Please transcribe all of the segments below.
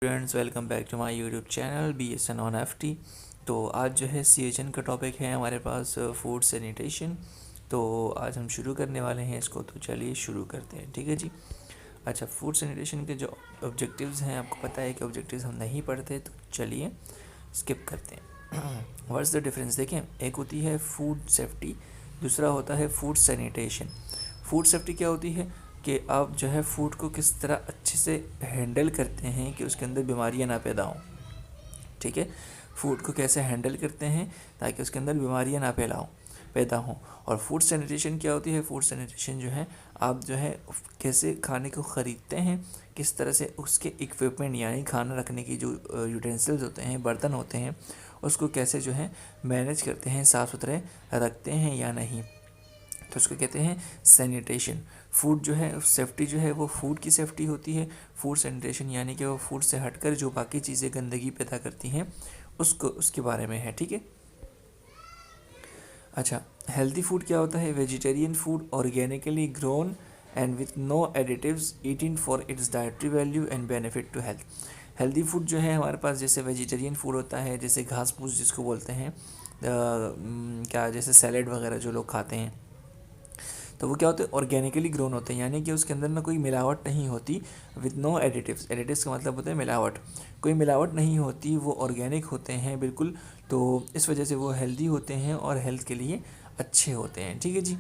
Friends, welcome back to my YouTube channel BSN on FT। तो आज जो है CHN का टॉपिक है हमारे पास फूड सैनिटेशन। तो आज हम शुरू करने वाले हैं इसको, तो चलिए शुरू करते हैं। ठीक है जी। अच्छा, फूड सैनिटेशन के जो ऑब्जेक्टिव्स हैं आपको पता है कि ऑब्जेक्टिव्स हम नहीं पढ़ते, तो चलिए स्किप करते हैं। व्हाट्स द डिफरेंस देखें, एक होती है फूड सेफ्टी, दूसरा होता है फूड सैनिटेशन। फूड सेफ्टी क्या होती है कि आप जो है फूड को किस तरह अच्छे से हैंडल करते हैं कि उसके अंदर बीमारियां ना पैदा हों। ठीक है, फूड को कैसे हैंडल करते हैं ताकि उसके अंदर बीमारियां ना पैदा हों। और फूड सैनिटेशन क्या होती है, फूड सैनिटेशन जो है आप जो है कैसे खाने को ख़रीदते हैं, किस तरह से उसके इक्विपमेंट यानी खाना रखने की जो यूटेंसिल्स होते हैं, बर्तन होते हैं, उसको कैसे जो है मैनेज करते हैं, साफ़ सुथरे रखते हैं या नहीं, तो उसको कहते हैं सैनिटेशन। फूड जो है सेफ्टी जो है वो फूड की सेफ्टी होती है। फूड सैनिटेशन यानी कि वो फूड से हटकर जो बाकी चीज़ें गंदगी पैदा करती हैं उसको उसके बारे में है। ठीक है। अच्छा, हेल्दी फूड क्या होता है? Vegetarian food, organically grown and with no additives, eating for its dietary value and benefit to health. Healthy food जो है हमारे पास जैसे वेजिटेरियन फूड होता है, जैसे घास फूस जिसको बोलते हैं, क्या जैसे सैलेड वगैरह जो लोग खाते हैं, तो वो क्या होते हैं? ऑर्गेनिकली ग्रोन होते हैं, यानी कि उसके अंदर ना कोई मिलावट नहीं होती। विद नो एडिटिव्स, एडिटिव्स का मतलब होता है मिलावट, कोई मिलावट नहीं होती, वो ऑर्गेनिक होते हैं बिल्कुल। तो इस वजह से वो हेल्दी होते हैं और हेल्थ के लिए अच्छे होते हैं। ठीक है जी।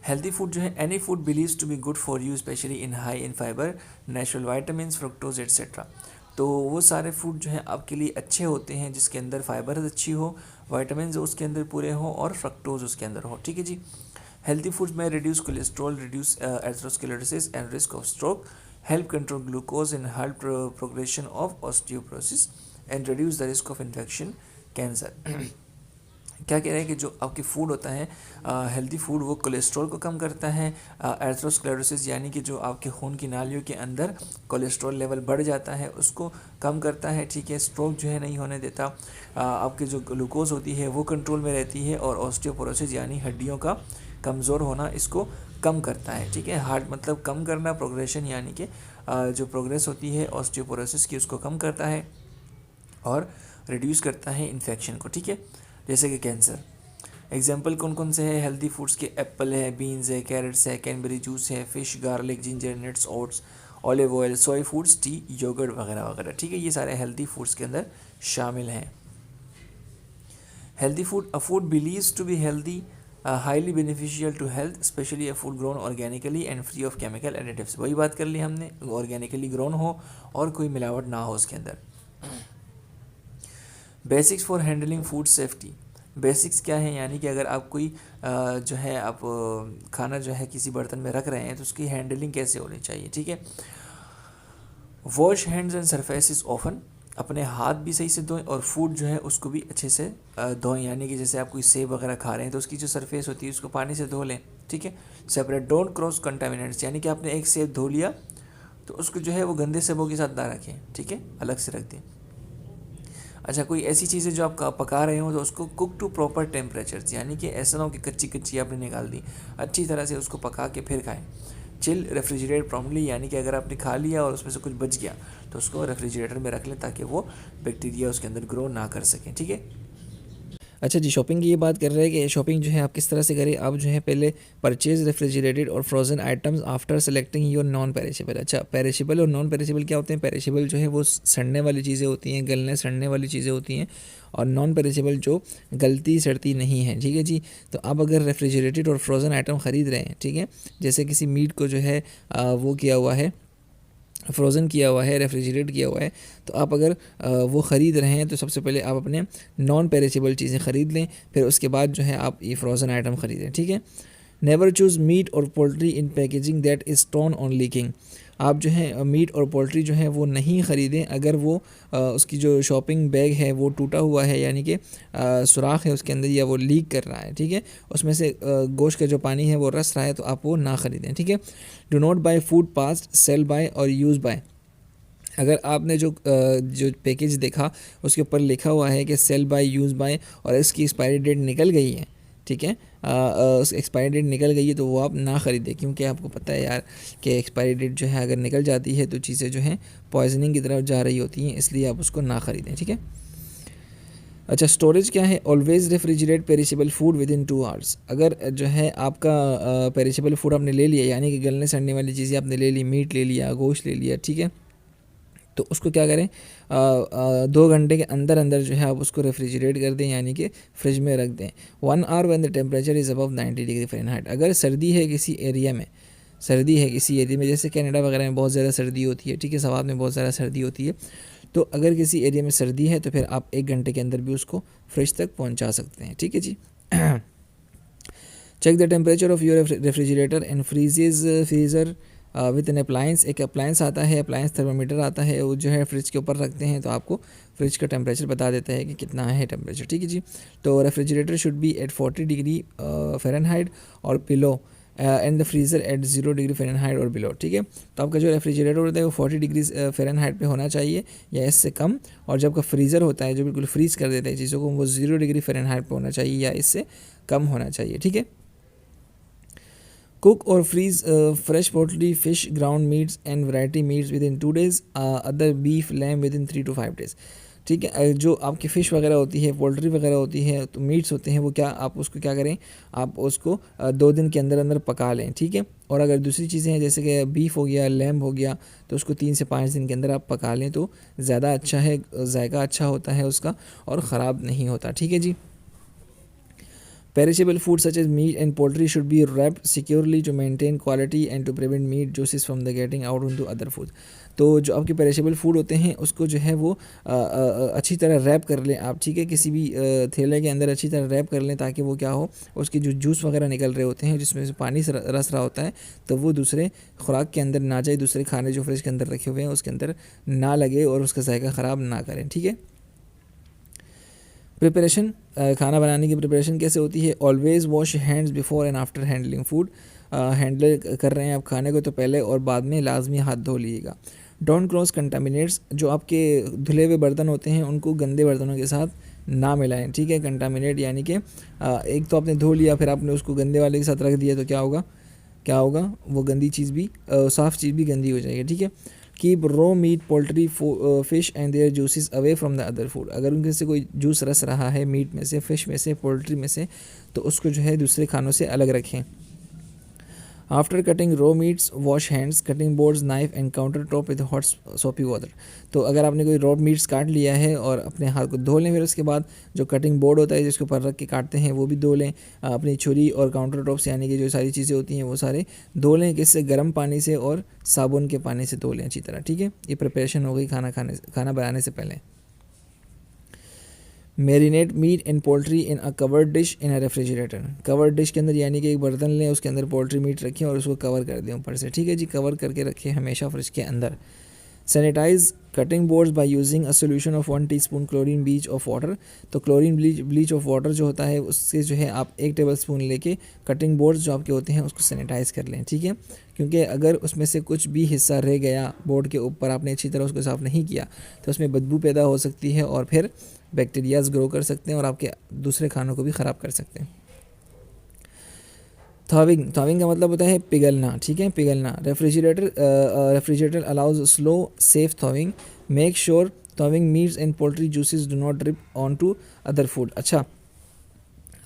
हेल्दी फूड जो है any food believes to be good for you, specially in high in fibre, natural vitamin, fructose etcetera. तो वो सारे फूड जो है आपके लिए अच्छे होते हैं जिसके अंदर फाइबर अच्छी हो, वाइटामिन उसके अंदर पूरे हो और फ्रक्टोज उसके अंदर हो। ठीक है जी। Healthy foods may reduce cholesterol, reduce atherosclerosis and risk of stroke, help control glucose and halt progression of osteoporosis, and reduce the risk of infection, cancer. क्या कह रहे हैं कि जो आपकी फूड होता है हेल्दी फूड, वो कोलेस्ट्रॉल को कम करता है, एथेरोस्क्लेरोसिस यानी कि जो आपके खून की नालियों के अंदर कोलेस्ट्रॉल लेवल बढ़ जाता है उसको कम करता है। ठीक है, स्ट्रोक जो है नहीं होने देता, आपकी जो ग्लूकोज होती है वो कंट्रोल में रहती है, और ऑस्टियोपोरोसिस यानी हड्डियों का कमज़ोर होना इसको कम करता है। ठीक है, हार्ट मतलब कम करना, प्रोग्रेशन यानी कि जो प्रोग्रेस होती है ऑस्टियोपोरोसिस की उसको कम करता है और रिड्यूस करता है इन्फेक्शन को। ठीक है, जैसे कि कैंसर। एग्जाम्पल कौन कौन से हैं हेल्दी फूड्स के? एप्पल है, बीन्स है, कैरेट्स है, कैनबेरी जूस है, fish, garlic, ginger, nuts, oats, olive oil, soya foods, tea, yoghurt वगैरह वगैरह। ठीक है, ये सारे हेल्दी फूड्स के अंदर शामिल हैं। Healthy food, a food believes to be healthy, highly beneficial to health, specially a food grown organically and free of chemical additives. वही बात कर ली हमने, ऑर्गेनिकली ग्रोन हो और कोई मिलावट ना हो उसके अंदर। Basics for handling food safety. Basics क्या है, यानी कि अगर आप कोई जो है आप खाना जो है किसी बर्तन में रख रहे हैं तो उसकी हैंडलिंग कैसे होनी चाहिए। ठीक है, wash hands and surfaces often, अपने हाथ भी सही से धोएं और फूड जो है उसको भी अच्छे से धोएं, यानी कि जैसे आप कोई सेब वगैरह खा रहे हैं तो उसकी जो सरफेस होती है उसको पानी से धो लें। ठीक है, सेपरेट, डोंट क्रॉस कंटामिनेंट्स, यानी कि आपने एक सेब धो लिया तो उसको जो है वो गंदे सेबों के साथ ना रखें। ठीक है, अलग से रख दें। अच्छा, कोई ऐसी चीज़ें जो आप पका रहे हो तो उसको कुक टू प्रॉपर टेम्परेचर्स, यानी कि ऐसा ना हो कि कच्ची कच्ची आपने निकाल दी, अच्छी तरह से उसको पका के फिर खाएं। चिल, रेफ्रिजरेट प्रॉम्पटली, यानी कि अगर आपने खा लिया और उसमें से कुछ बच गया तो उसको रेफ्रिजरेटर में रख लें ताकि वो बैक्टीरिया उसके अंदर ग्रो ना कर सकें। ठीक है। अच्छा जी, शॉपिंग की ये बात कर रहे हैं कि शॉपिंग जो है आप किस तरह से करें। आप जो है पहले परचेज रेफ्रिजरेटेड और frozen items after selecting your non perishable. अच्छा, पेरिशेबल और नॉन पेरिशेबल क्या होते हैं? पेरिशेबल जो है वो सड़ने वाली चीज़ें होती हैं, गलने सड़ने वाली चीज़ें होती हैं, और नॉन पेरिशेबल जो गलती सड़ती नहीं है। ठीक है जी। तो आप अगर रेफ्रिजरेटेड और फ्रोज़न आइटम ख़रीद रहे हैं, ठीक है, जैसे किसी मीट को जो है वो किया हुआ है, फ्रोज़न किया हुआ है, रेफ्रिजरेट किया हुआ है, तो आप अगर वो ख़रीद रहे हैं तो सबसे पहले आप अपने नॉन पेरिशेबल चीज़ें ख़रीद लें, फिर उसके बाद जो है आप ये फ्रोज़न आइटम ख़रीदें। ठीक है। नेवर चूज़ मीट और poultry in packaging that is torn on leaking. आप जो है मीट और पोल्ट्री जो है वो नहीं ख़रीदें अगर वो उसकी जो शॉपिंग बैग है वो टूटा हुआ है, यानी कि सुराख है उसके अंदर या वो लीक कर रहा है। ठीक है, उसमें से गोश्त का जो पानी है वो रस रहा है, तो आप वो ना ख़रीदें। ठीक है। Do not buy food past, sell by और यूज़ बाय। अगर आपने जो पैकेज देखा उसके ऊपर लिखा हुआ है कि सेल बाय, यूज़ बाय, और इसकी एक्सपायरी डेट निकल गई है, ठीक है, एक्सपायरी डेट निकल गई है तो वो आप ना ख़रीदें, क्योंकि आपको पता है यार कि एक्सपायरी डेट जो है अगर निकल जाती है तो चीज़ें जो हैं पॉइजनिंग की तरफ जा रही होती हैं, इसलिए आप उसको ना ख़रीदें, ठीक है। अच्छा, स्टोरेज क्या है? Always refrigerate perishable food within 2 hours. अगर जो है आपका पेरिशेबल फूड आपने ले लिया, यानी कि गलने सड़ने वाली चीज़ें आपने ले ली, मीट ले लिया, गोश्त ले लिया, ठीक है, तो उसको क्या करें, 2 घंटे के अंदर अंदर जो है आप उसको रेफ्रिजरेट कर दें, यानी कि फ्रिज में रख दें। 1 hour when the temperature is above 90 degree Fahrenheit. अगर सर्दी है किसी एरिया में, सर्दी है किसी एरिया में, जैसे कनाडा वगैरह में बहुत ज़्यादा सर्दी होती है, ठीक है, सवाद में बहुत ज़्यादा सर्दी होती है, तो अगर किसी एरिया में सर्दी है तो फिर आप 1 घंटे के अंदर भी उसको फ्रिज तक पहुंचा सकते हैं, ठीक है जी। Check the temperature of your refrigerator and freezer with an appliance. एक अप्लायंस आता है, अप्लायंस थर्मामीटर आता है, वो जो है फ्रिज के ऊपर रखते हैं तो आपको फ्रिज का टेम्परेचर बता देता है कि कितना है टेम्परेचर, ठीक है जी। तो refrigerator should be at 40 degree Fahrenheit और below and the freezer at 0 degree Fahrenheit और बिलो, ठीक है। तो आपका जो रेफ्रिजरेटर होता है वो 40 डिग्री फ़ारेनहाइट पे होना चाहिए या इससे कम, और जब का फ्रीज़र होता है जो बिल्कुल फ्रीज़ कर देता है चीज़ों को, वो 0 डिग्री फ़ारेनहाइट पे होना चाहिए या इससे कम होना चाहिए, ठीक है। Cook or freeze fresh poultry, fish, ground meats and variety meats within 2 days. Other beef, lamb within 3 to 5 days. ठीक है, जो आपकी फ़िश वगैरह होती है, पोल्ट्री वगैरह होती है, तो मीट्स होते हैं, वो क्या आप उसको क्या करें, आप उसको 2 दिन के अंदर अंदर पका लें, ठीक है। और अगर दूसरी चीज़ें हैं जैसे कि बीफ हो गया, लैम्ब हो गया, तो उसको 3 से 5 दिन के अंदर आप पका लें तो ज़्यादा अच्छा है, जायका अच्छा होता है उसका और ख़राब नहीं होता, ठीक है जी। Perishable food such as meat and poultry should be wrapped securely to maintain quality and to prevent meat juices from the getting out into other food. तो जो आपके पेरिशेबल फूड होते हैं उसको जो है वो अच्छी तरह रैप कर लें आप, ठीक है, किसी भी थैले के अंदर अच्छी तरह रैप कर लें ताकि वो क्या हो, उसके जो जूस वगैरह निकल रहे होते हैं जिसमें से पानी से रस रहा होता है, तो वो दूसरे खुराक के अंदर ना जाए, दूसरे खाने जो फ्रिज के अंदर रखे हुए हैं उसके अंदर ना लगे और उसका जायका ख़राब ना करें, ठीक है। प्रिपरेशन, खाना बनाने की प्रिपरेशन कैसे होती है? Always wash hands before and after handling food. Handle कर रहे हैं आप खाने को तो पहले और बाद में लाजमी हाथ धो लीजिएगा। डोंट क्रॉस कंटामिनेट्स, जो आपके धुले हुए बर्तन होते हैं उनको गंदे बर्तनों के साथ ना मिलाएं, ठीक है। कंटामिनेट यानी कि एक तो आपने धो लिया फिर आपने उसको गंदे वाले के साथ रख दिया तो क्या होगा, वो गंदी चीज़ भी साफ़ चीज़ भी गंदी हो जाएगी, ठीक है। Keep raw meat, poultry, fish and their juices away from the other food. अगर उनके से कोई जूस रस रहा है मीट में से, फ़िश में से, पोल्ट्री में से, तो उसको जो है दूसरे खानों से अलग रखें। After cutting raw meats wash hands, cutting boards, knife and counter top with hot soapy water. तो अगर आपने कोई रो मीट्स काट लिया है और अपने हाथ को धो लें, फिर उसके बाद जो कटिंग बोर्ड होता है जिसके ऊपर रख के काटते हैं वो भी धो लें। अपनी छुरी और काउंटर टॉप्स यानी कि जो सारी चीज़ें होती हैं वो सारे धो लें, किससे, गर्म पानी से और साबुन के पानी से धो लें अच्छी तरह, ठीक है। ये प्रिपरेशन हो गई खाना बनाने से पहले। Marinate meat and poultry in a covered dish in a refrigerator. Covered dish के अंदर यानी कि एक बर्तन लें, उसके अंदर पोल्ट्री मीट रखें और उसको कवर कर दें ऊपर से, ठीक है जी। कवर करके रखें हमेशा फ्रिज के अंदर। Sanitise cutting boards by using a solution of 1 teaspoon chlorine bleach of water. तो क्लोरीन ब्लीच ऑफ वाटर जो होता है उससे जो है आप 1 टेबलस्पून लेके कटिंग बोर्ड्स जो आपके होते हैं उसको सैनिटाइज़ कर लें, ठीक है। क्योंकि अगर उसमें से कुछ भी हिस्सा रह गया बोर्ड के ऊपर, आपने अच्छी तरह उसको साफ़ नहीं किया, तो उसमें बदबू पैदा हो सकती है और फिर बैक्टीरियाज ग्रो कर सकते हैं और आपके दूसरे खानों को भी ख़राब कर सकते हैं। थॉविंग का मतलब होता है पिघलना, ठीक है, पिघलना। Refrigerator allows slow safe thawing. Make sure thawing meats and poultry juices do not drip on to other food. अच्छा,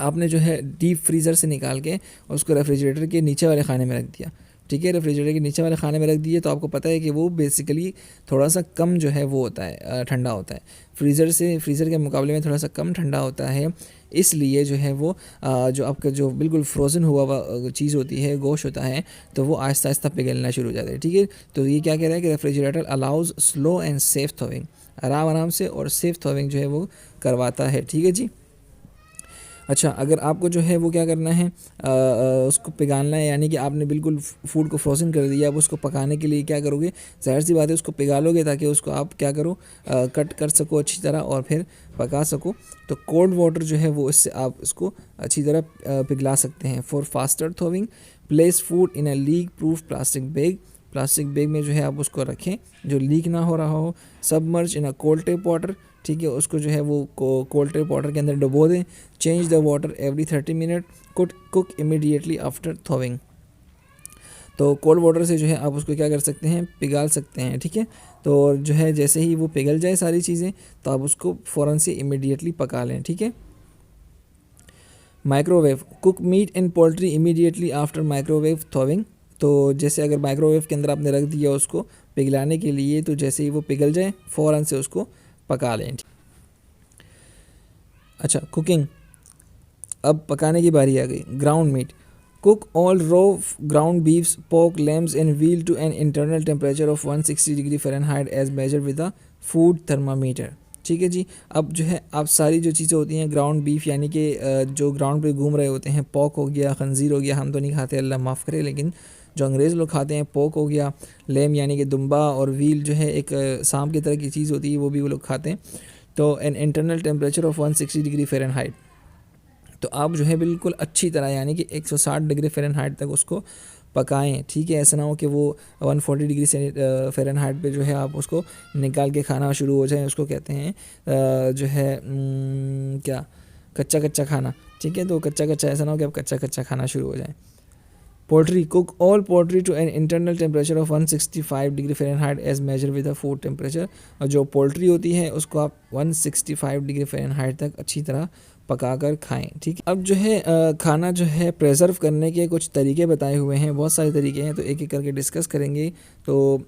आपने जो है डीप फ्रीज़र से निकाल के उसको रेफ्रिजरेटर के नीचे वाले खाने में रख दिया, ठीक है। रेफ्रिजरेटर के नीचे वाले खाने में रख दिए तो आपको पता है कि वो बेसिकली थोड़ा सा कम जो है वो होता है, ठंडा होता है। फ्रीज़र के मुकाबले में थोड़ा सा कम ठंडा होता है, इसलिए जो है वो जो आपका जो बिल्कुल फ्रोज़न हुआ चीज़ होती है, गोश्त होता है, तो वो आहिस्ता आहिस्ता पिघलना शुरू हो जाता है, ठीक है। तो ये क्या कह रहा है कि refrigerator allows slow and safe thawing, आराम से और सेफ थॉविंग जो है वो करवाता है, ठीक है जी। अच्छा, अगर आपको जो है वो क्या करना है, उसको पिघालना है, यानी कि आपने बिल्कुल फूड को फ्रोज़न कर दिया, अब उसको पकाने के लिए क्या करोगे, ज़ाहिर सी बात है उसको पिघालोगे ताकि उसको आप क्या करो, कट कर सको अच्छी तरह और फिर पका सको। तो कोल्ड वाटर जो है वो इससे आप इसको अच्छी तरह पिघला सकते हैं। For faster thawing, place food in a leak proof plastic bag, plastic bag में जो है आप उसको रखें जो लीक ना हो रहा हो। Submerge in a cold tape water, ठीक है, उसको जो है वो कोल्ड टेप वाटर के अंदर डुबो दें। Change the water every 30 minute. Cook immediately after thawing. तो कोल्ड वाटर से जो है आप उसको क्या कर सकते हैं, पिघाल सकते हैं, ठीक है। तो जो है जैसे ही वो पिघल जाए सारी चीज़ें तो आप उसको फ़ौरन से इमीडिएटली पका लें, ठीक है। Microwave, cook meat and poultry immediately after microwave thawing. तो जैसे अगर माइक्रोवेव के अंदर आपने रख दिया उसको पिघलाने के लिए, तो जैसे ही वो पिघल जाए फ़ौरन से उसको पका लें। अच्छा, कुकिंग, अब पकाने की बारी आ गई। Ground meat, cook all raw ground beefs, pork, lambs and veal to an internal temperature of 160 degree Fahrenheit as measure with a food thermometer. ठीक है जी। अब जो है आप सारी जो चीज़ें होती हैं ग्राउंड बीफ यानी कि जो ग्राउंड पे घूम रहे होते हैं, पोर्क हो गया, खंजीर हो गया, हम तो नहीं खाते अल्लाह माफ़ करे, लेकिन जो अंग्रेज़ लोग खाते हैं, पोर्क हो गया, लेम यानी कि दुम्बा, और व्हील जो है एक सांप की तरह की चीज़ होती है, वो भी वो लोग खाते हैं। तो N internal temperature of 160 degree Fahrenheit. तो आप जो है बिल्कुल अच्छी तरह यानी कि 160 डिग्री फ़ारेनहाइट तक उसको पकाएं, ठीक है। ऐसा ना हो कि वो 140 डिग्री से फ़ारेनहाइट पे जो है आप उसको निकाल के खाना शुरू हो जाए, उसको कहते हैं जो है क्या, कच्चा कच्चा खाना, ठीक है। तो कच्चा कच्चा ऐसा ना हो कि आप कच्चा कच्चा खाना शुरू हो जाए। Poultry, cook all poultry to an internal temperature of 165 degree Fahrenheit as measure with a food temperature. और जो पोल्ट्री होती है उसको आप 165 डिग्री फ़ारेनहाइट तक अच्छी तरह पकाकर खाएं, ठीक है। अब जो है खाना जो है प्रेजर्व करने के कुछ तरीके बताए हुए हैं, बहुत सारे तरीके हैं, तो एक एक करके डिस्कस करेंगे। तो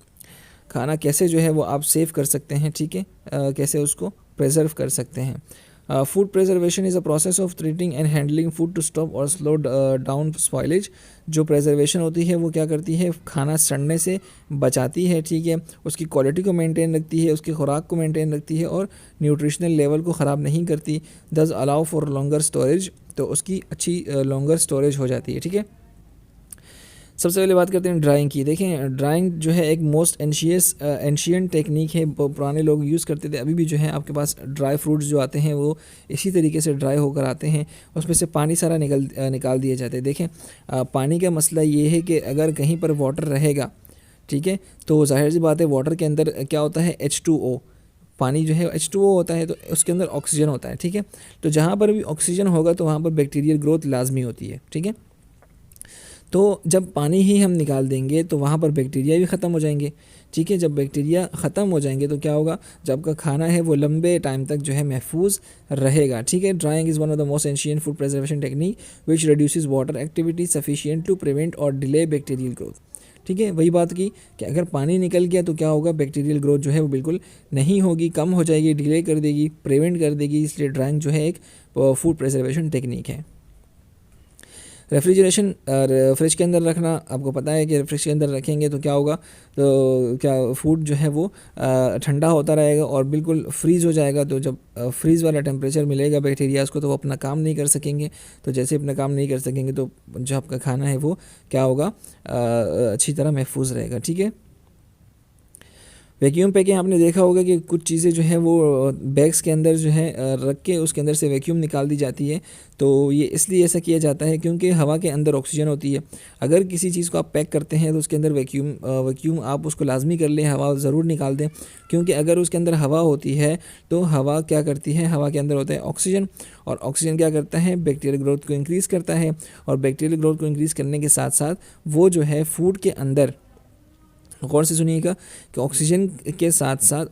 खाना कैसे जो है वो आप सेव कर सकते हैं, ठीक है, कैसे उसको प्रेजर्व कर सकते हैं। Food preservation is a process of treating and handling food to stop और स्लो डाउन स्पॉइलेज। जो प्रेजर्वेशन होती है वो क्या करती है, खाना सड़ने से बचाती है, ठीक है, उसकी क्वालिटी को मेंटेन रखती है, उसकी खुराक को मेंटेन रखती है और न्यूट्रिशनल लेवल को ख़राब नहीं करती। दस अलाउ फॉर लॉन्गर स्टोरेज, तो उसकी अच्छी लॉन्गर स्टोरेज हो जाती है, ठीक है। सबसे पहले बात करते हैं ड्राइंग की। देखें, ड्राइंग जो है एक मोस्ट एंशियंट टेक्निक है, पुराने लोग यूज़ करते थे। अभी भी जो है आपके पास ड्राई फ्रूट्स जो आते हैं वो इसी तरीके से ड्राई होकर आते हैं, उसमें से पानी सारा निकाल दिए जाते हैं। देखें, पानी का मसला ये है कि अगर कहीं पर वाटर रहेगा, ठीक है, तो जाहिर सी बात है वाटर के अंदर क्या होता है, H2O, पानी जो है H2O होता है, तो उसके अंदर ऑक्सीजन होता है, ठीक है। तो जहाँ पर भी ऑक्सीजन होगा तो वहाँ पर बैक्टीरियल ग्रोथ लाजमी होती है, ठीक है। तो जब पानी ही हम निकाल देंगे तो वहाँ पर बैक्टीरिया भी ख़त्म हो जाएंगे, ठीक है। जब बैक्टीरिया ख़त्म हो जाएंगे तो क्या होगा, जब आपका खाना है वो लंबे टाइम तक जो है महफूज रहेगा, ठीक है। Drying is one of the most ancient food preservation technique which reduces water activity sufficient to prevent और डिले बैक्टीरियल ग्रोथ, ठीक है। वही बात की कि अगर पानी निकल गया तो क्या होगा, बैक्टीरियल ग्रोथ जो है वो बिल्कुल नहीं होगी, कम हो जाएगी, डिले कर देगी, प्रिवेंट कर देगी। इसलिए ड्राइंग जो है एक फूड प्रिजर्वेशन टेक्निक है। रेफ्रिजरेशन, फ्रिज के अंदर रखना, आपको पता है कि फ्रिज के अंदर रखेंगे तो क्या होगा, तो क्या फूड जो है वो ठंडा होता रहेगा और बिल्कुल फ्रीज़ हो जाएगा। तो जब फ्रीज़ वाला टेम्परेचर मिलेगा बैक्टीरियाज़ को तो वो अपना काम नहीं कर सकेंगे। तो जैसे अपना काम नहीं कर सकेंगे तो जो आपका खाना है वो क्या होगा, अच्छी तरह महफूज रहेगा, ठीक है। वैक्यूम पैकिंग, आपने देखा होगा कि कुछ चीज़ें जो है वो बैग्स के अंदर जो है रख के उसके अंदर से वैक्यूम निकाल दी जाती है। तो ये इसलिए ऐसा किया जाता है क्योंकि हवा के अंदर ऑक्सीजन होती है। अगर किसी चीज़ को आप पैक करते हैं तो उसके अंदर वैक्यूम आप उसको लाजमी कर लें, हवा ज़रूर निकाल दें, क्योंकि अगर उसके अंदर हवा होती है तो हवा क्या करती है, हवा के अंदर होता है ऑक्सीजन, और ऑक्सीजन क्या करता है, बैक्टीरियल ग्रोथ को इंक्रीज़ करता है, और बैक्टीरियल ग्रोथ को इंक्रीज़ करने के साथ साथ वो जो है फूड के अंदर, गौर से सुनिएगा, कि ऑक्सीजन के साथ साथ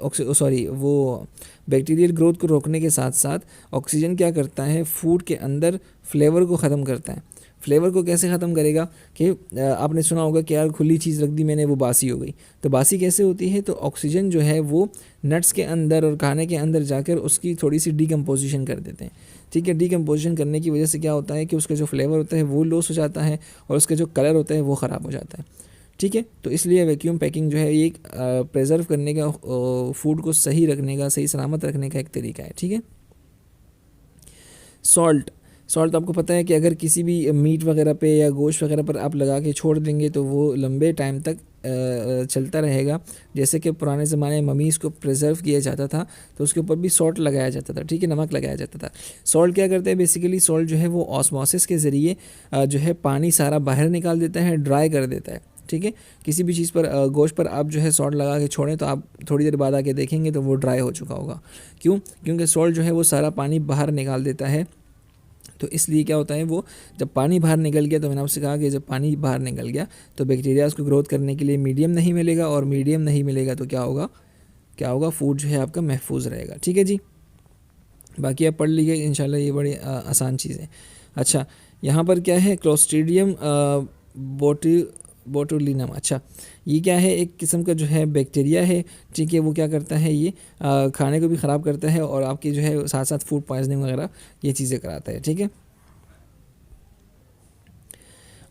वो बैक्टीरियल ग्रोथ को रोकने के साथ साथ ऑक्सीजन क्या करता है, फूड के अंदर फ्लेवर को ख़त्म करता है। फ्लेवर को कैसे ख़त्म करेगा कि आपने सुना होगा कि यार खुली चीज़ रख दी मैंने, वो बासी हो गई। तो बासी कैसे होती है, तो ऑक्सीजन जो है वो नट्स के अंदर और खाने के अंदर जाकर उसकी थोड़ी सी डीकम्पोजिशन कर देते हैं, ठीक है। डीकम्पोजिशन करने की वजह से क्या होता है कि उसका जो फ्लेवर होता है वो लॉस हो जाता है और उसका जो कलर होता है वो ख़राब हो जाता है, ठीक है। तो इसलिए वैक्यूम पैकिंग जो है ये एक प्रेजर्व करने का, फूड को सही रखने का, सही सलामत रखने का एक तरीका है, ठीक है। सॉल्ट आपको पता है कि अगर किसी भी मीट वगैरह पे या गोश्त वगैरह पर आप लगा के छोड़ देंगे तो वो लंबे टाइम तक चलता रहेगा। जैसे कि पुराने ज़माने में ममीज़ को प्रिजर्व किया जाता था तो उसके ऊपर भी सॉल्ट लगाया जाता था, ठीक है, नमक लगाया जाता था। सॉल्ट क्या करता है, बेसिकली सॉल्ट जो है वो ऑस्मोसिस के ज़रिए जो है पानी सारा बाहर निकाल देता है, ड्राई कर देता है, ठीक है। किसी भी चीज़ पर गोश्त पर आप जो है सॉल्ट लगा के छोड़ें तो आप थोड़ी देर बाद आके देखेंगे तो वो ड्राई हो चुका होगा। क्यों? क्योंकि सॉल्ट जो है वो सारा पानी बाहर निकाल देता है। तो इसलिए क्या होता है, वो जब पानी बाहर निकल गया, तो मैंने आपसे कहा कि जब पानी बाहर निकल गया तो बैक्टीरिया को ग्रोथ करने के लिए मीडियम नहीं मिलेगा, और मीडियम नहीं मिलेगा तो क्या होगा, फूड जो है आपका महफूज रहेगा। ठीक है जी, बाकी आप पढ़ लीजिए इंशाल्लाह, ये बड़ी आसान चीज़ है। अच्छा, यहाँ पर क्या है, क्लोस्ट्रीडियम बोटुलिनम। अच्छा, ये क्या है, एक किस्म का जो है बैक्टीरिया है, ठीक है। वो क्या करता है, ये खाने को भी ख़राब करता है और आपकी जो है साथ साथ फूड पॉइजनिंग वगैरह ये चीज़ें कराता है। ठीक है।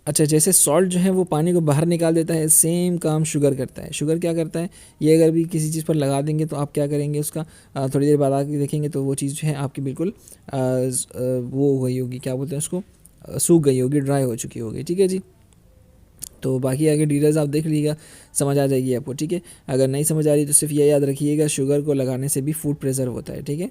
अच्छा, जैसे सॉल्ट जो है वो पानी को बाहर निकाल देता है, सेम काम शुगर करता है। शुगर क्या करता है, ये अगर भी किसी चीज़ पर लगा देंगे तो आप क्या करेंगे, उसका थोड़ी देर बाद आके देखेंगे तो वो चीज़ जो है आपकी बिल्कुल वो हो गई होगी, क्या बोलते हैं उसको, सूख गई होगी, ड्राई हो चुकी होगी। ठीक है जी। तो बाकी आगे डिटेल्स आप देख लीजिएगा, समझ आ जाएगी आपको। ठीक है। अगर नहीं समझ आ रही तो सिर्फ ये याद रखिएगा, शुगर को लगाने से भी फूड प्रेशर होता है। ठीक है।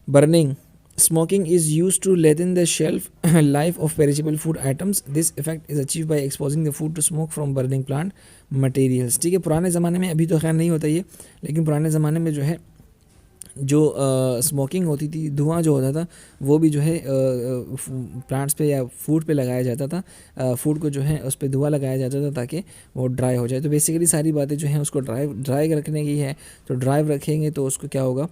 Burning, smoking is used to lengthen the shelf life of perishable food items. This effect is achieved by exposing the food to smoke from burning plant materials. ठीक है। पुराने ज़माने में, अभी तो खैर नहीं होता ये, लेकिन पुराने ज़माने में जो है जो स्मोकिंग होती थी, धुआं जो होता था वो भी जो है प्लांट्स पे या फूड पे लगाया जाता था। फूड को जो है उस पर धुआं लगाया जाता था ताकि वो ड्राई हो जाए। तो बेसिकली सारी बातें जो हैं उसको ड्राई रखने की है। तो ड्राई रखेंगे तो उसको क्या होगा,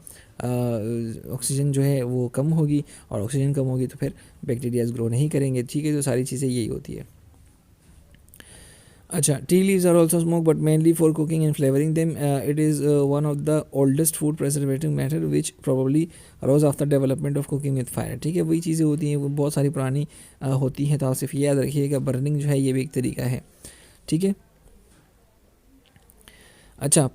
ऑक्सीजन जो है वो कम होगी, और ऑक्सीजन कम होगी तो फिर बैक्टीरियाज ग्रो नहीं करेंगे। ठीक है। तो सारी चीज़ें यही होती है। अच्छा, tea leaves are also smoke but mainly for cooking and flavouring them. It is one of the oldest food preservative matter which probably arose after development of cooking with fire. ठीक है। वही चीज़ें होती हैं, वो बहुत सारी पुरानी होती हैं। तो आप सिर्फ ये याद रखिएगा, बर्निंग जो है ये भी एक तरीका है। ठीक है। अच्छा,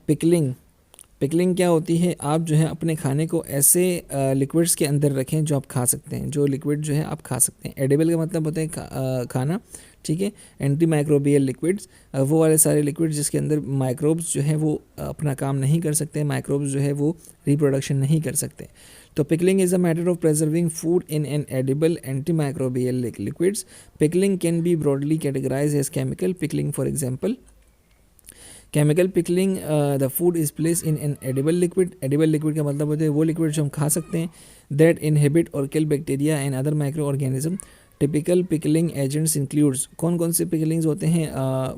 पिकलिंग क्या होती है, आप जो है अपने खाने को ऐसे लिक्विड्स के अंदर रखें जो आप खा सकते हैं, जो लिक्विड जो है आप खा सकते हैं। एडिबल का मतलब होता है खाना। ठीक है। एंटी माइक्रोबियल लिक्विड्स, वो वाले सारे लिक्विड्स जिसके अंदर माइक्रोब्स जो है वो अपना काम नहीं कर सकते, माइक्रोब्स जो है वो रिप्रोडक्शन नहीं कर सकते। तो pickling is a matter of preserving food in an edible anti microbial liquids. Pickling can be broadly categorise as chemical pickling. For example, chemical pickling, the food is place in an edible liquid. Edible liquid का मतलब होता है वो liquid जो हम खा सकते हैं, दैट इनहिबिट और kill bacteria and other micro organism. Typical pickling agents includes, कौन कौन से पिकलिंग्स होते हैं,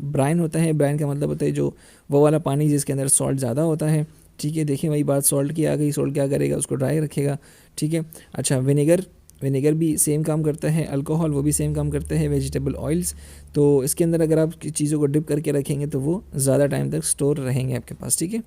ब्राइन होता है। ब्राइन का मतलब होता है जो वो वाला पानी जिसके अंदर सॉल्ट ज़्यादा होता है। ठीक है। देखिए वही बात सॉल्ट की आ गई, सॉल्ट क्या करेगा, उसको ड्राई रखेगा। ठीक है। अच्छा, विनेगर भी सेम काम करता है। अल्कोहल वो भी सेम काम करता है। वेजिटेबल ऑयल्स, तो इसके अंदर अगर आप चीज़ों को डिप करके रखेंगे तो वो ज़्यादा टाइम तक स्टोर रहेंगे आपके पास। ठीक है।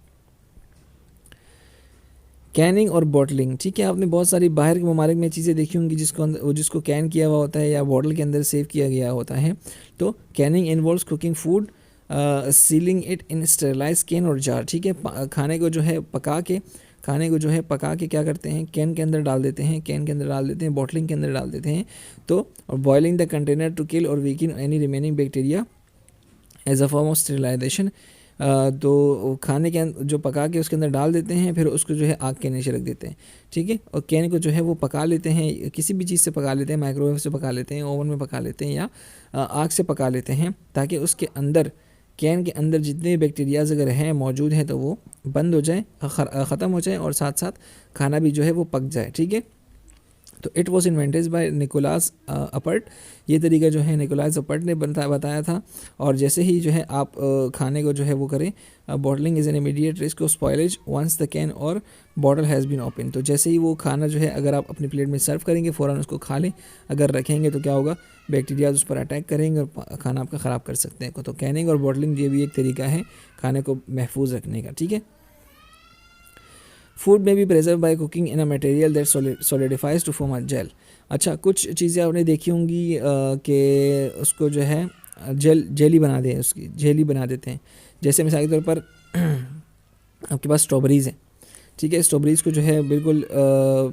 कैनिंग और बॉटलिंग, ठीक है। आपने बहुत सारी बाहर के ममालिक में चीज़ें देखी होंगी जिसको कैन किया हुआ होता है या बॉटल के अंदर सेव किया गया होता है। तो Canning involves cooking food, ceiling it in sterilise can और जार। ठीक है। खाने को जो है पका के क्या करते हैं, कैन के अंदर डाल देते हैं, बॉटलिंग के अंदर डाल देते हैं। तो और boiling the container to kill और weaken any remaining bacteria as a form of sterilization. तो खाने के जो पका के उसके अंदर डाल देते हैं, फिर उसको जो है आग के नीचे रख देते हैं। ठीक है। और कैन को जो है वो पका लेते हैं, किसी भी चीज़ से पका लेते हैं, माइक्रोवेव से पका लेते हैं, ओवन में पका लेते हैं, या आग से पका लेते हैं, ताकि उसके अंदर, कैन के अंदर जितने बैक्टीरियाज अगर हैं मौजूद हैं तो वो बंद हो जाए, ख़त्म हो जाए, और साथ साथ खाना भी जो है वो पक जाए। ठीक है। तो it was invented by Nicolas Appert. ये तरीका जो है निकोलास अपर्ट ने बताया था। और जैसे ही जो है आप खाने को जो है वो करें, bottling is an immediate risk of spoilage once the can और बॉटल हैज़ बीन ओपन। तो जैसे ही वो खाना जो है अगर आप अपनी प्लेट में सर्व करेंगे, फ़ौरन उसको खा लें। अगर रखेंगे तो क्या होगा, बैक्टीरिया उस पर अटैक करेंगे और खाना आपका ख़राब कर सकते हैं। तो कैनिंग और बॉटलिंग ये भी एक तरीका है खाने को महफूज रखने का। ठीक है। फूड में भी preserve by cooking in a material that solidifies to form a gel. अच्छा, कुछ चीज़ें आपने देखी होंगी कि उसको जो है जेली बना दें, उसकी जेली बना देते हैं। जैसे मिसाल के तौर पर आपके पास स्ट्रॉबेरीज़ हैं। ठीक है। स्ट्रॉबेरीज़ को जो है बिल्कुल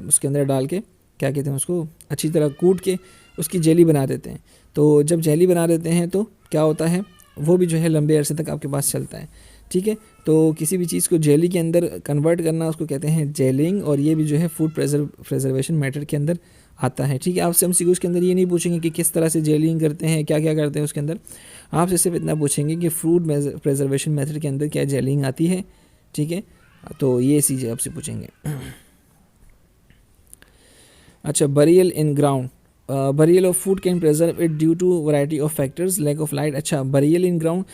उसके अंदर डाल के, क्या कहते हैं उसको, अच्छी तरह कूट के उसकी जेली बना देते हैं। तो जब जेली बना देते हैं तो क्या होता है, वो भी जो है लंबे अरसे तक आपके पास चलता है। ठीक है। तो किसी भी चीज़ को जेली के अंदर कन्वर्ट करना उसको कहते हैं जेलिंग, और ये भी जो है फूड प्रिजर्वेशन मैटर के अंदर आता है, ठीक है। आपसे MCQs के अंदर ये नहीं पूछेंगे कि किस तरह से जेलिंग करते हैं, क्या क्या करते हैं उसके अंदर, आपसे सिर्फ इतना पूछेंगे कि फ्रूट प्रिजर्वेशन मेथड के अंदर क्या जेलिंग आती है, ठीक है। तो ये चीज़ें आपसे पूछेंगे। अच्छा, burial in ground, burial of food can preserve it due to variety of factors, lack of light. अच्छा, बरियल इन ग्राउंड,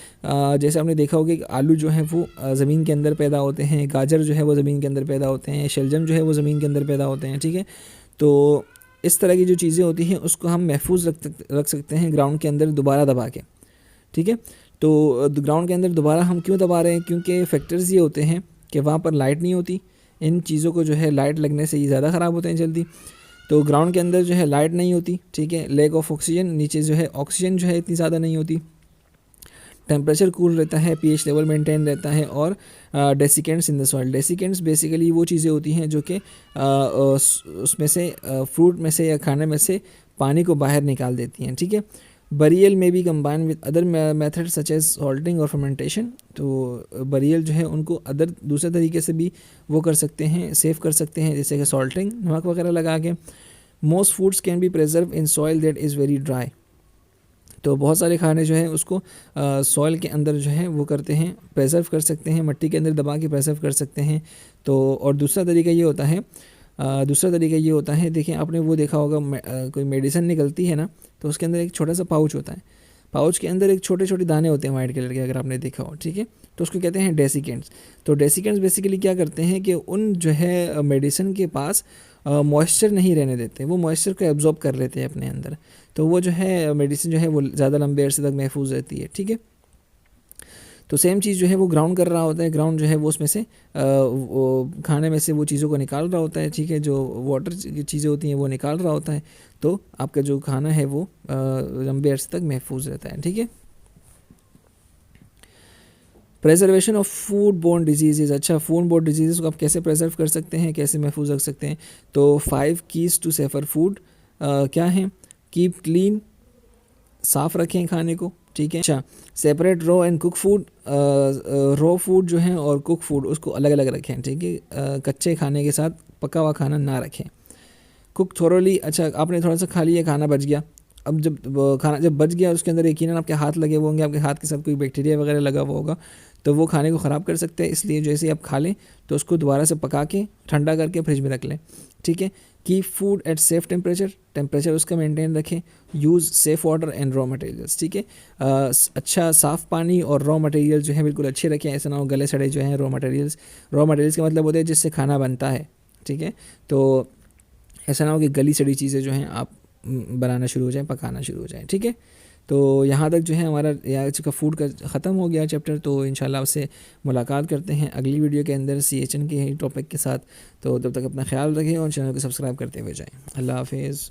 जैसे आपने देखा होगा कि आलू जो है वो ज़मीन के अंदर पैदा होते हैं, गाजर जो है वो ज़मीन के अंदर पैदा होते हैं, शलजम जो है वो ज़मीन के अंदर पैदा होते हैं, ठीक है। तो इस तरह की जो चीज़ें होती हैं उसको हम महफूज रख सकते हैं ग्राउंड के अंदर दोबारा दबा के, ठीक है। तो ग्राउंड के अंदर दोबारा हम क्यों दबा रहे हैं, क्योंकि फैक्टर्स ये होते हैं कि वहाँ पर लाइट नहीं होती, इन चीज़ों को जो है लाइट लगने से ये ज़्यादा ख़राब होते हैं जल्दी। तो ग्राउंड के अंदर जो है लाइट नहीं होती, ठीक है। लैक ऑफ ऑक्सीजन, नीचे जो है ऑक्सीजन जो है इतनी ज़्यादा नहीं होती, टेम्परेचर कूल रहता है, pH लेवल मेंटेन रहता है, और डेसिकेंट्स इन द सॉइल। डेसिकेंट्स बेसिकली वो चीज़ें होती हैं जो कि उसमें से फ्रूट में से या खाने में से पानी को बाहर निकाल देती हैं, ठीक है। बरियल में भी combine with other method such as salting और फर्मेंटेशन। तो बरियल जो है उनको अदर दूसरे तरीके से भी वो कर सकते हैं, सेव कर सकते हैं, जैसे कि सॉल्टिंग, नमक वगैरह लगा के। Most foods can be preserve in soil that is very dry. तो बहुत सारे खाने जो हैं उसको सॉइल के अंदर जो है वो करते हैं, प्रेजर्व कर सकते हैं, मिट्टी के अंदर दबा के प्रेजर्व कर सकते हैं। तो और दूसरा तरीका ये होता है, देखिए आपने वो देखा होगा कोई मेडिसिन निकलती है ना, तो उसके अंदर एक छोटा सा पाउच होता है, पाउच के अंदर एक छोटे छोटे दाने होते हैं वाइट कलर के, अगर आपने देखा हो, ठीक है। तो उसको कहते हैं डेसिकेंट्स। तो डेसिकेंट्स बेसिकली क्या करते हैं कि उन जो है मेडिसिन के पास मॉइस्चर नहीं रहने देते, वो मॉइस्चर को एब्जॉर्ब कर लेते हैं अपने अंदर, तो वो जो है मेडिसिन जो है वो ज़्यादा लंबे अरसे तक महफूज रहती है, ठीक है। तो सेम चीज़ जो है वो ग्राउंड कर रहा होता है, ग्राउंड जो है वो उसमें से वो खाने में से वो चीज़ों को निकाल रहा होता है, ठीक है। जो वाटर की चीज़ें होती हैं वो निकाल रहा होता है, तो आपका जो खाना है वो लंबे अरसे तक महफूज रहता है, ठीक है। Preservation of food borne disease. अच्छा, फूड बोर्न डिजीज़ को आप कैसे प्रेजर्व कर सकते हैं, कैसे महफूज रख सकते हैं। तो 5 कीज़ टू सेफर फूड क्या हैं, कीप क्लीन, साफ़ रखें खाने को, ठीक है। अच्छा, separate raw and cook food, raw food जो है और कुक फूड उसको अलग अलग रखें, ठीक है। कच्चे खाने के साथ पका हुआ खाना ना रखें। कुक थोरोली, अच्छा आपने थोड़ा सा खा लिया, खाना बच गया, अब जब खाना जब बच गया उसके अंदर यकीनन आपके हाथ लगे हुए होंगे, आपके हाथ के साथ कोई बैक्टीरिया वगैरह लगा हुआ होगा, तो वो खाने को ख़राब कर सकते हैं। इसलिए जैसे आप खा लें तो उसको दोबारा से पका के ठंडा करके फ्रिज में रख लें, ठीक है। Keep food at safe temperature उसका मेंटेन रखें। Use safe water and raw materials, ठीक है। अच्छा साफ़ पानी और रॉ मटेरियल जो है बिल्कुल अच्छे रखें, ऐसा ना हो गले सड़े जो हैं रॉ मटेरियल्स का मतलब होता है जिससे खाना बनता है, ठीक है। तो ऐसा ना हो कि गली सड़ी चीज़ें जो हैं आप बनाना शुरू हो जाएं, पकाना शुरू हो जाएं, ठीक है। तो यहाँ तक जो है हमारा आज का फूड का ख़त्म हो गया चैप्टर। तो इंशाल्लाह उससे मुलाकात करते हैं अगली वीडियो के अंदर CHN के ही टॉपिक के साथ। तो तब तक अपना ख्याल रखें और चैनल को सब्सक्राइब करते हुए जाएं। अल्लाह हाफिज़।